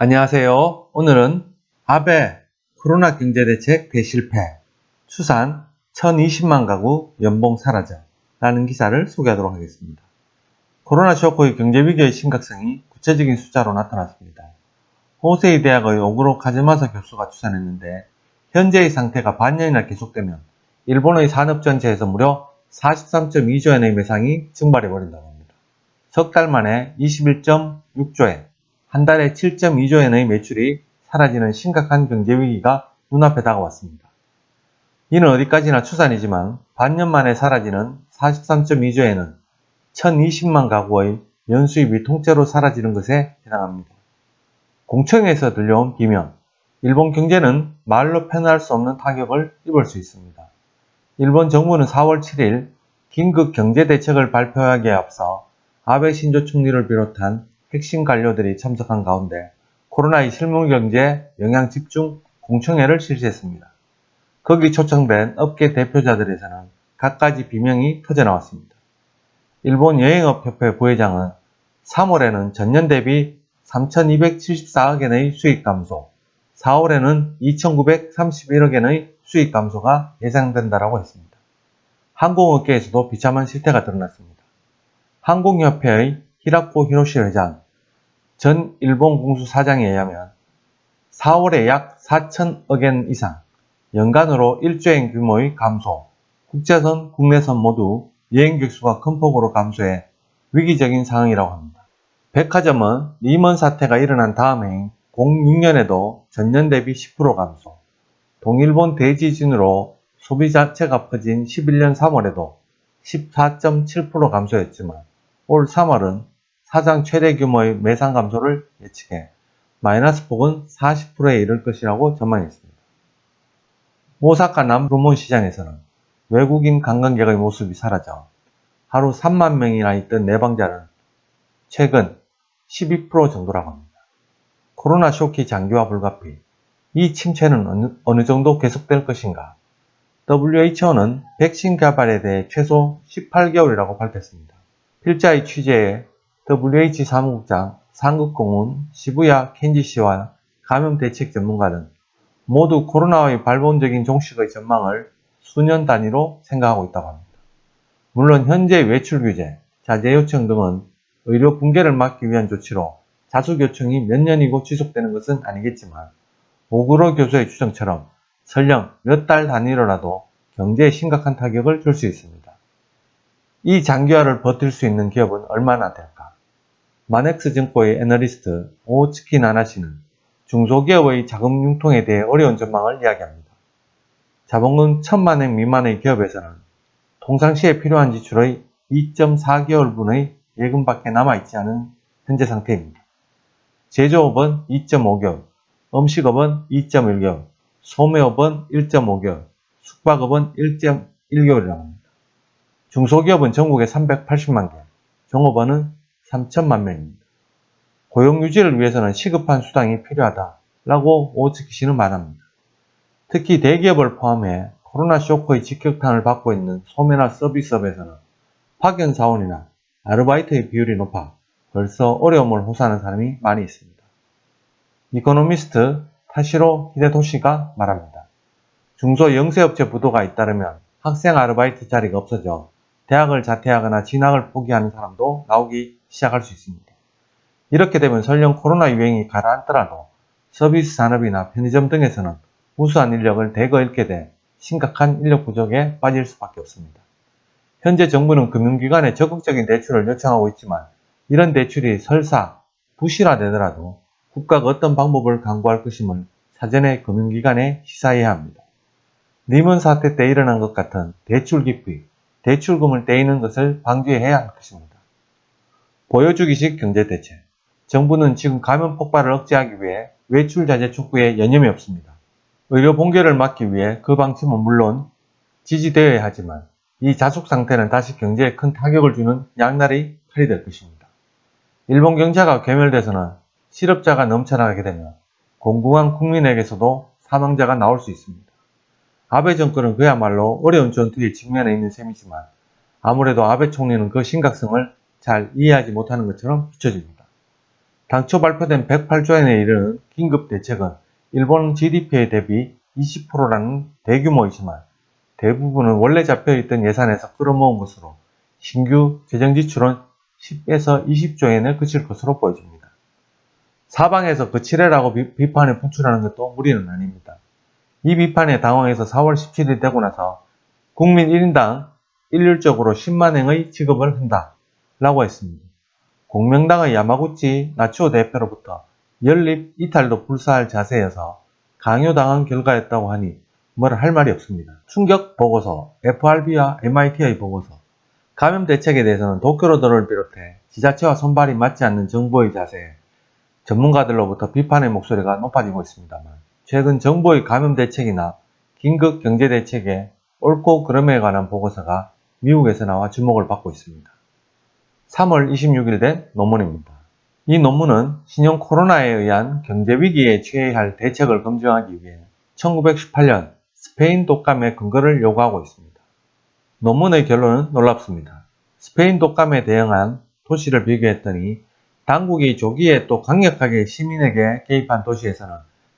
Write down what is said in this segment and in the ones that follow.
안녕하세요. 오늘은 아베 코로나 경제대책 대실패, 추산 1020만 가구 연봉 사라져 라는 기사를 소개하도록 하겠습니다. 코로나 쇼크의 경제위기의 심각성이 구체적인 숫자로 나타났습니다. 호세이 대학의 오구로 카즈마사 교수가 추산했는데 현재의 상태가 반년이나 계속되면 일본의 산업 전체에서 무려 43.2조엔의 매상이 증발해버린다고 합니다. 석 달 만에 21.6조엔, 한 달에 7.2조엔의 매출이 사라지는 심각한 경제위기가 눈앞에 다가왔습니다. 이는 어디까지나 추산이지만 반년 만에 사라지는 43.2조엔은 1020만 가구의 연수입이 통째로 사라지는 것에 해당합니다. 공청회에서 들려온 비명, 일본 경제는 말로 표현할 수 없는 타격을 입을 수 있습니다. 일본 정부는 4월 7일 긴급 경제대책을 발표하기에 앞서 아베 신조 총리를 비롯한 핵심 관료들이 참석한 가운데 코로나2 실물경제 영향 집중 공청회를 실시했습니다. 거기 초청된 업계 대표자들에서는 갖가지 비명이 터져나왔습니다. 일본 여행업협회 부회장은 3월에는 전년 대비 3,274억엔의 수익 감소, 4월에는 2,931억엔의 수익 감소가 예상된다고 했습니다. 항공업계에서도 비참한 실태가 드러났습니다. 항공협회의 히라코 히로시 회장, 전 일본 공수 사장에 의하면 4월에 약 4천억엔 이상, 연간으로 1조엔 규모의 감소, 국제선, 국내선 모두 여행객 수가 큰 폭으로 감소해 위기적인 상황이라고 합니다. 백화점은 리먼 사태가 일어난 다음 해인 06년에도 전년 대비 10% 감소, 동일본 대지진으로 소비 자체가 퍼진 11년 3월에도 14.7% 감소했지만 올 3월은 사상 최대 규모의 매상 감소를 예측해 마이너스 폭은 40%에 이를 것이라고 전망했습니다. 오사카 남루몬 시장에서는 외국인 관광객의 모습이 사라져 하루 3만 명이나 있던 내방자는 최근 12% 정도라고 합니다. 코로나 쇼크 장기화 불가피, 이 침체는 어느 정도 계속될 것인가? WHO는 백신 개발에 대해 최소 18개월이라고 밝혔습니다. 필자의 취재에 WH 사무국장 상급고문 시부야 켄지씨와 감염대책 전문가는 모두 코로나의 발본적인 종식의 전망을 수년 단위로 생각하고 있다고 합니다. 물론 현재 외출 규제, 자제 요청 등은 의료 붕괴를 막기 위한 조치로 자숙 요청이 몇 년이고 지속되는 것은 아니겠지만 오구로 교수의 추정처럼 설령 몇 달 단위로라도 경제에 심각한 타격을 줄 수 있습니다. 이 장기화를 버틸 수 있는 기업은 얼마나 될까? 마넥스증권의 애널리스트 오츠키 나나씨는 중소기업의 자금 융통에 대해 어려운 전망을 이야기합니다. 자본금 1,000만엔 미만의 기업에서는 통상시에 필요한 지출의 2.4개월분의 예금밖에 남아있지 않은 현재 상태입니다. 제조업은 2.5개월, 음식업은 2.1개월, 소매업은 1.5개월, 숙박업은 1.1개월이라고 합니다. 중소기업은 전국에 380만 개, 종업원은 3천만 명입니다. 고용 유지를 위해서는 시급한 수당이 필요하다라고 오츠키 씨는 말합니다. 특히 대기업을 포함해 코로나 쇼크의 직격탄을 받고 있는 소매나 서비스업에서는 파견 사원이나 아르바이트의 비율이 높아 벌써 어려움을 호소하는 사람이 많이 있습니다. 이코노미스트 타시로 히데토시가 말합니다. 중소 영세업체 부도가 잇따르면 학생 아르바이트 자리가 없어져 대학을 자퇴하거나 진학을 포기하는 사람도 나오기 시작할 수 있습니다. 이렇게 되면 설령 코로나 유행이 가라앉더라도 서비스 산업이나 편의점 등에서는 우수한 인력을 대거 잃게 돼 심각한 인력 부족에 빠질 수밖에 없습니다. 현재 정부는 금융기관에 적극적인 대출을 요청하고 있지만 이런 대출이 설사 부실화되더라도 국가가 어떤 방법을 강구할 것임을 사전에 금융기관에 시사해야 합니다. 리먼 사태 때 일어난 것 같은 대출 기피, 대출금을 떼이는 것을 방지해야 할 것입니다. 보여주기식 경제대책. 정부는 지금 감염 폭발을 억제하기 위해 외출 자제 촉구에 여념이 없습니다. 의료 붕괴를 막기 위해 그 방침은 물론 지지되어야 하지만 이 자숙 상태는 다시 경제에 큰 타격을 주는 양날의 칼이 될 것입니다. 일본 경제가 괴멸돼서는 실업자가 넘쳐나게 되면 공공한 국민에게서도 사망자가 나올 수 있습니다. 아베 정권은 그야말로 어려운 전투에 직면해 있는 셈이지만 아무래도 아베 총리는 그 심각성을 잘 이해하지 못하는 것처럼 비춰집니다. 당초 발표된 108조 엔에 이르는 긴급대책은 일본 GDP에 대비 20%라는 대규모이지만 대부분은 원래 잡혀있던 예산에서 끌어모은 것으로 신규 재정지출은 10에서 20조 엔에 그칠 것으로 보여집니다. 사방에서 그치래라고 비판에 분출하는 것도 무리는 아닙니다. 이 비판에 당황해서 4월 17일 되고 나서 국민 1인당 일률적으로 10만엔의 지급을 한다 라고 했습니다. 공명당의 야마구치 나치오 대표로부터 연립 이탈도 불사할 자세여서 강요당한 결과였다고 하니 뭐라 할 말이 없습니다. 충격 보고서, FRB와 MIT의 보고서, 감염 대책에 대해서는 도쿄로드를 비롯해 지자체와 손발이 맞지 않는 정부의 자세에 전문가들로부터 비판의 목소리가 높아지고 있습니다만 최근 정부의 감염 대책이나 긴급 경제 대책의 옳고 그름에 관한 보고서가 미국에서 나와 주목을 받고 있습니다. 3월 26일 된 논문입니다. 이 논문은 신형 코로나에 의한 경제 위기에 취해야 할 대책을 검증하기 위해 1918년 스페인 독감의 근거를 요구하고 있습니다. 논문의 결론은 놀랍습니다. 스페인 독감에 대응한 도시를 비교했더니 당국이 조기에 또 강력하게 시민에게 개입한 도시에서는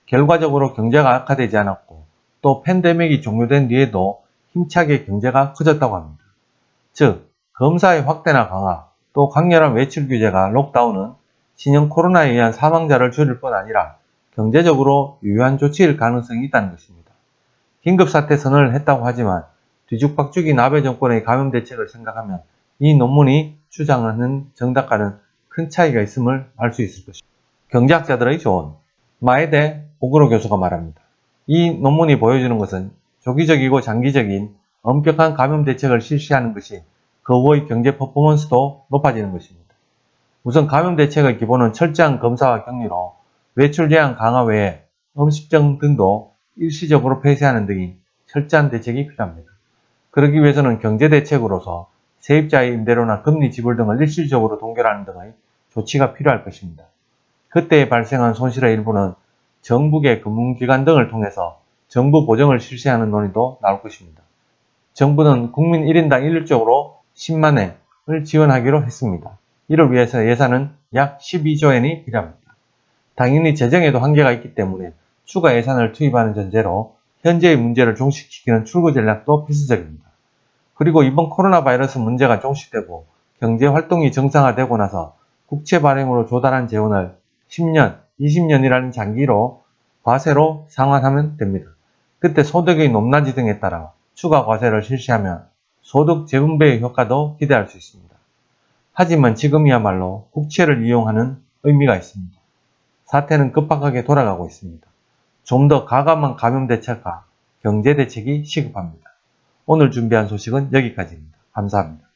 결과적으로 경제가 악화되지 않았고 또 팬데믹이 종료된 뒤에도 힘차게 경제가 커졌다고 합니다. 즉, 검사의 확대나 강화, 또 강렬한 외출 규제가 록다운은 신형 코로나에 의한 사망자를 줄일 뿐 아니라 경제적으로 유효한 조치일 가능성이 있다는 것입니다. 긴급사태 선언을 했다고 하지만 뒤죽박죽인 아베 정권의 감염 대책을 생각하면 이 논문이 주장하는 정답과는 큰 차이가 있음을 알 수 있을 것입니다. 경제학자들의 조언. 마에데 오그로 교수가 말합니다. 이 논문이 보여주는 것은 조기적이고 장기적인 엄격한 감염 대책을 실시하는 것이 그 후의 경제 퍼포먼스도 높아지는 것입니다. 우선 감염 대책의 기본은 철저한 검사와 격리로 외출 제한 강화 외에 음식점 등도 일시적으로 폐쇄하는 등이 철저한 대책이 필요합니다. 그러기 위해서는 경제 대책으로서 세입자의 임대료나 금리 지불 등을 일시적으로 동결하는 등의 조치가 필요할 것입니다. 그때 발생한 손실의 일부는 정부계 금융기관 등을 통해서 정부 보정을 실시하는 논의도 나올 것입니다. 정부는 국민 1인당 일률적으로 10만엔을 지원하기로 했습니다. 이를 위해서 예산은 약 12조 엔이 필요합니다. 당연히 재정에도 한계가 있기 때문에 추가 예산을 투입하는 전제로 현재의 문제를 종식시키는 출구 전략도 필수적입니다. 그리고 이번 코로나 바이러스 문제가 종식되고 경제활동이 정상화되고 나서 국채 발행으로 조달한 재원을 10년, 20년이라는 장기로 과세로 상환하면 됩니다. 그때 소득의 높낮이 등에 따라 추가 과세를 실시하면 소득 재분배의 효과도 기대할 수 있습니다. 하지만 지금이야말로 국채를 이용하는 의미가 있습니다. 사태는 급박하게 돌아가고 있습니다. 좀 더 가감한 감염 대책과 경제 대책이 시급합니다. 오늘 준비한 소식은 여기까지입니다. 감사합니다.